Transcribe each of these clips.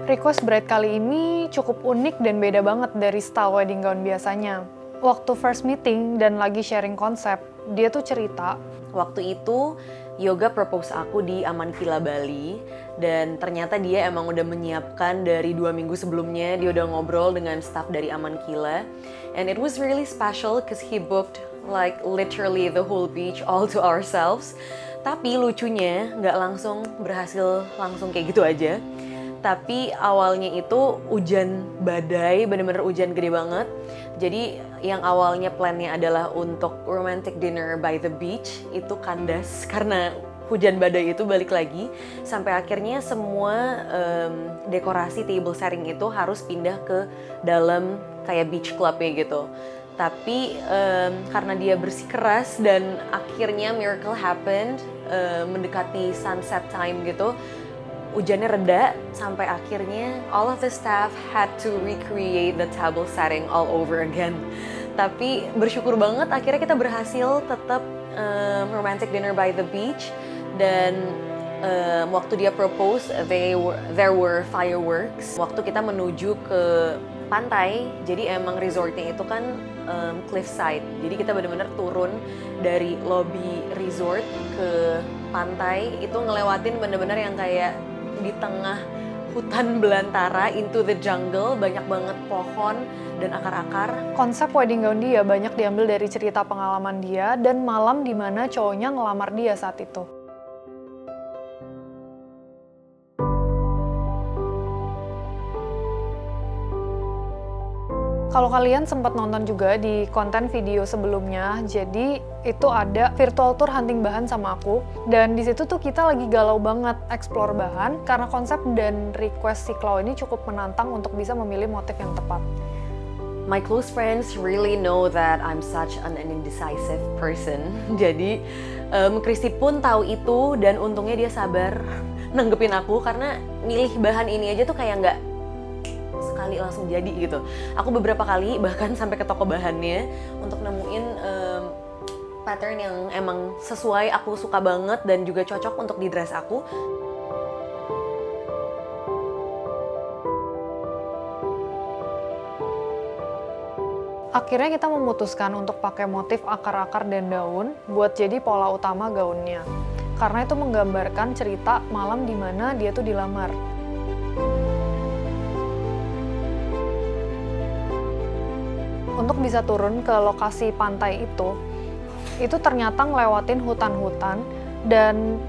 Request bride kali ini cukup unik dan beda banget dari style wedding gown biasanya. Waktu first meeting dan lagi sharing konsep, dia tuh cerita, waktu itu Yoga propose aku di Amankila Bali, dan ternyata dia emang udah menyiapkan dari 2 minggu sebelumnya. Dia udah ngobrol dengan staff dari Amankila, and it was really special because he booked like literally the whole beach all to ourselves. Tapi lucunya nggak langsung berhasil langsung kayak gitu aja. Tapi awalnya itu hujan badai, bener-bener hujan gede banget. Jadi yang awalnya plannya adalah untuk romantic dinner by the beach, itu kandas karena hujan badai itu balik lagi. Sampai akhirnya semua dekorasi table setting itu harus pindah ke dalam kayak beach club ya gitu. Tapi karena dia bersikeras dan akhirnya miracle happened, mendekati sunset time gitu, hujannya reda sampai akhirnya all of the staff had to recreate the table setting all over again. Tapi bersyukur banget akhirnya kita berhasil tetap romantic dinner by the beach, dan waktu dia propose there were fireworks. Waktu kita menuju ke pantai, jadi emang resortnya itu kan cliffside. Jadi kita benar-benar turun dari lobby resort ke pantai, itu ngelewatin bener-bener yang kayak di tengah hutan belantara, into the jungle, banyak banget pohon dan akar-akar. Konsep wedding gown dia banyak diambil dari cerita pengalaman dia dan malam di mana cowoknya ngelamar dia saat itu. Kalau kalian sempat nonton juga di konten video sebelumnya, jadi itu ada virtual tour hunting bahan sama aku, dan di situ tuh kita lagi galau banget explore bahan karena konsep dan request si Chloe ini cukup menantang untuk bisa memilih motif yang tepat. My close friends really know that I'm such an indecisive person. Jadi Christy pun tahu itu, dan untungnya dia sabar nanggepin aku karena milih bahan ini aja tuh kayak nggak sekali langsung jadi gitu. Aku beberapa kali bahkan sampai ke toko bahannya untuk nemuin pattern yang emang sesuai, aku suka banget dan juga cocok untuk di dress aku. Akhirnya kita memutuskan untuk pakai motif akar-akar dan daun buat jadi pola utama gaunnya. Karena itu menggambarkan cerita malam di mana dia tuh dilamar. Untuk bisa turun ke lokasi pantai itu ternyata ngelewatin hutan-hutan, dan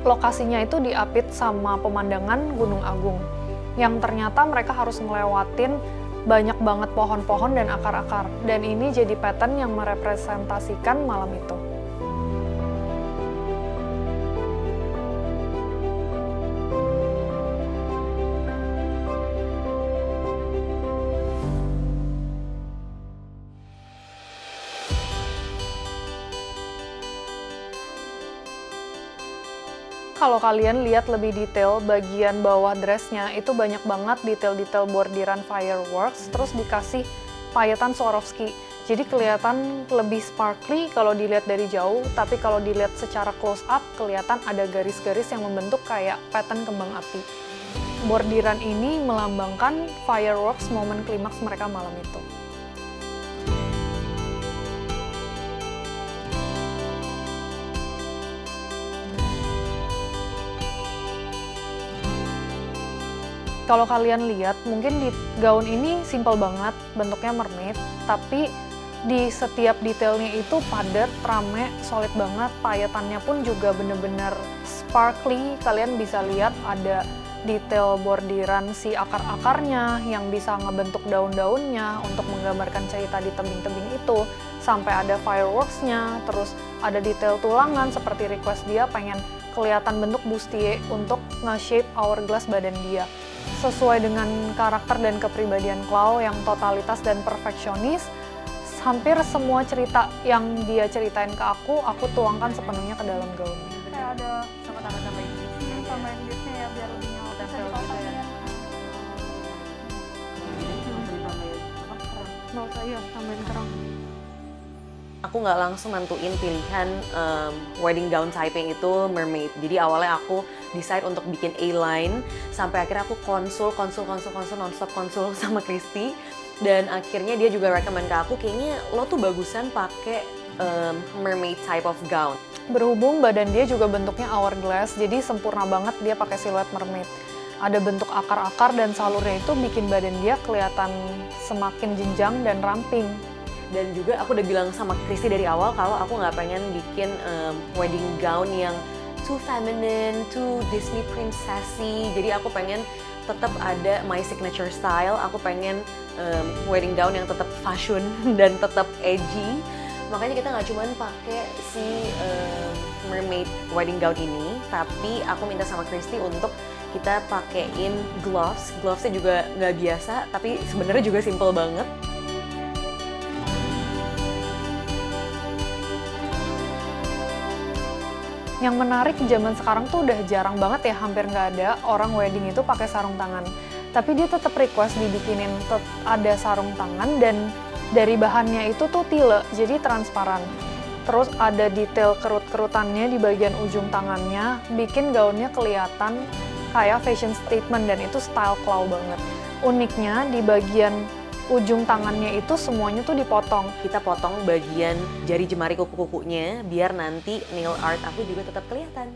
lokasinya itu diapit sama pemandangan Gunung Agung, yang ternyata mereka harus ngelewatin banyak banget pohon-pohon dan akar-akar, dan ini jadi pattern yang merepresentasikan malam itu. Kalau kalian lihat lebih detail, bagian bawah dressnya itu banyak banget detail-detail bordiran fireworks, terus dikasih payetan Swarovski. Jadi kelihatan lebih sparkly kalau dilihat dari jauh, tapi kalau dilihat secara close up, kelihatan ada garis-garis yang membentuk kayak pattern kembang api. Bordiran ini melambangkan fireworks momen klimaks mereka malam itu. Kalau kalian lihat, mungkin di gaun ini simple banget, bentuknya mermaid, tapi di setiap detailnya itu padat, rame, solid banget, payetannya pun juga bener-bener sparkly. Kalian bisa lihat ada detail bordiran si akar-akarnya yang bisa ngebentuk daun-daunnya untuk menggambarkan cerita di tebing-tebing itu, sampai ada fireworks-nya, terus ada detail tulangan seperti request dia pengen kelihatan bentuk bustier untuk nge-shape hourglass badan dia. Sesuai dengan karakter dan kepribadian Chloe yang totalitas dan perfeksionis, hampir semua cerita yang dia ceritain ke aku tuangkan sepenuhnya ke dalam gaunnya. Kayak ada sama tambahin beadsnya, tambahin beadsnya ya biar lebih nyawa tempel gitu ya. Nggak usah, iya, tambahin kerang. Aku nggak langsung nentuin pilihan wedding gown typing itu mermaid. Jadi awalnya aku decide untuk bikin A-line, sampai akhirnya aku konsul nonstop konsul sama Christy, dan akhirnya dia juga recommend ke aku, kayaknya lo tuh bagusan pakai mermaid type of gown. Berhubung badan dia juga bentuknya hourglass, jadi sempurna banget dia pakai siluet mermaid. Ada bentuk akar-akar dan salurnya itu bikin badan dia kelihatan semakin jenjang dan ramping. Dan juga aku udah bilang sama Christy dari awal kalau aku nggak pengen bikin wedding gown yang too feminine, too Disney princessy. Jadi aku pengen tetap ada my signature style. Aku pengen wedding gown yang tetap fashion dan tetap edgy. Makanya kita nggak cuman pakai si mermaid wedding gown ini, tapi aku minta sama Christy untuk kita pakein gloves. Glovesnya juga nggak biasa, tapi sebenarnya juga simple banget. Yang menarik zaman sekarang tuh udah jarang banget ya, hampir nggak ada orang wedding itu pakai sarung tangan. Tapi dia tetap request dibikinin ada sarung tangan, dan dari bahannya itu tuh tile, jadi transparan. Terus ada detail kerut-kerutannya di bagian ujung tangannya, bikin gaunnya kelihatan kayak fashion statement, dan itu style Chloe banget. Uniknya di bagian ujung tangannya itu semuanya tuh dipotong. Kita potong bagian jari jemari kuku-kukunya biar nanti nail art aku juga tetap kelihatan.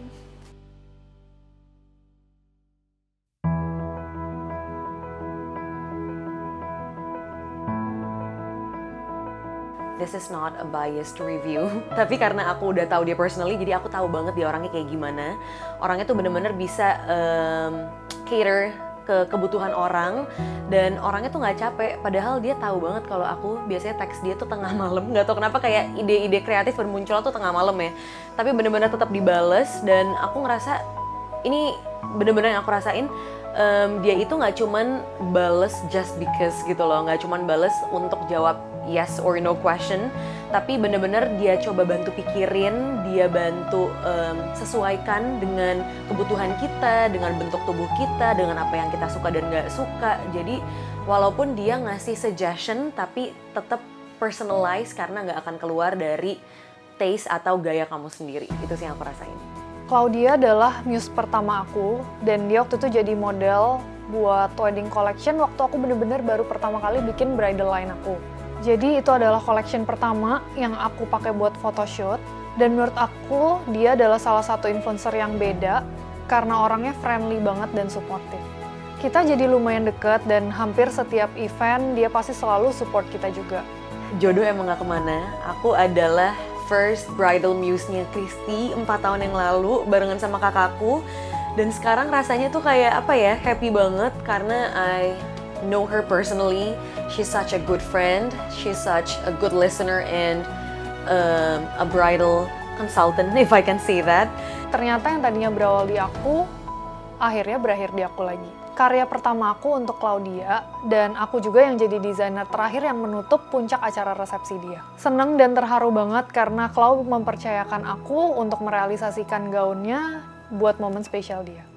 This is not a biased review, tapi karena aku udah tahu dia personally, jadi aku tahu banget dia orangnya kayak gimana. Orangnya tuh bener-bener bisa cater ke kebutuhan orang, dan orangnya tuh nggak capek. Padahal dia tahu banget kalau aku biasanya teks dia tuh tengah malam. Nggak tahu kenapa kayak ide-ide kreatif bermunculan tuh tengah malam ya. Tapi bener-bener tetap dibales, dan aku ngerasa ini bener-bener yang aku rasain. Dia itu nggak cuman bales just because gitu loh, nggak cuman bales untuk jawab yes or no question, tapi bener-bener dia coba bantu pikirin, dia bantu sesuaikan dengan kebutuhan kita, dengan bentuk tubuh kita, dengan apa yang kita suka dan nggak suka. Jadi walaupun dia ngasih suggestion, tapi tetap personalize karena nggak akan keluar dari taste atau gaya kamu sendiri. Itu sih yang aku rasain. Claudia adalah muse pertama aku, dan dia waktu itu jadi model buat wedding collection waktu aku bener-bener baru pertama kali bikin bridal line aku. Jadi itu adalah collection pertama yang aku pakai buat photoshoot, dan menurut aku dia adalah salah satu influencer yang beda karena orangnya friendly banget dan supportive. Kita jadi lumayan deket, dan hampir setiap event dia pasti selalu support kita juga. Jodoh emang gak kemana. Aku adalah first bridal muse-nya Christy 4 tahun yang lalu barengan sama kakakku, dan sekarang rasanya tuh kayak apa ya, happy banget karena I know her personally. She's such a good friend, she's such a good listener, and a bridal consultant, if I can say that. Ternyata yang tadinya berawal di aku, akhirnya berakhir di aku lagi. Karya pertama aku untuk Claudia, dan aku juga yang jadi desainer terakhir yang menutup puncak acara resepsi dia. Seneng dan terharu banget karena Clau mempercayakan aku untuk merealisasikan gaunnya buat momen spesial dia.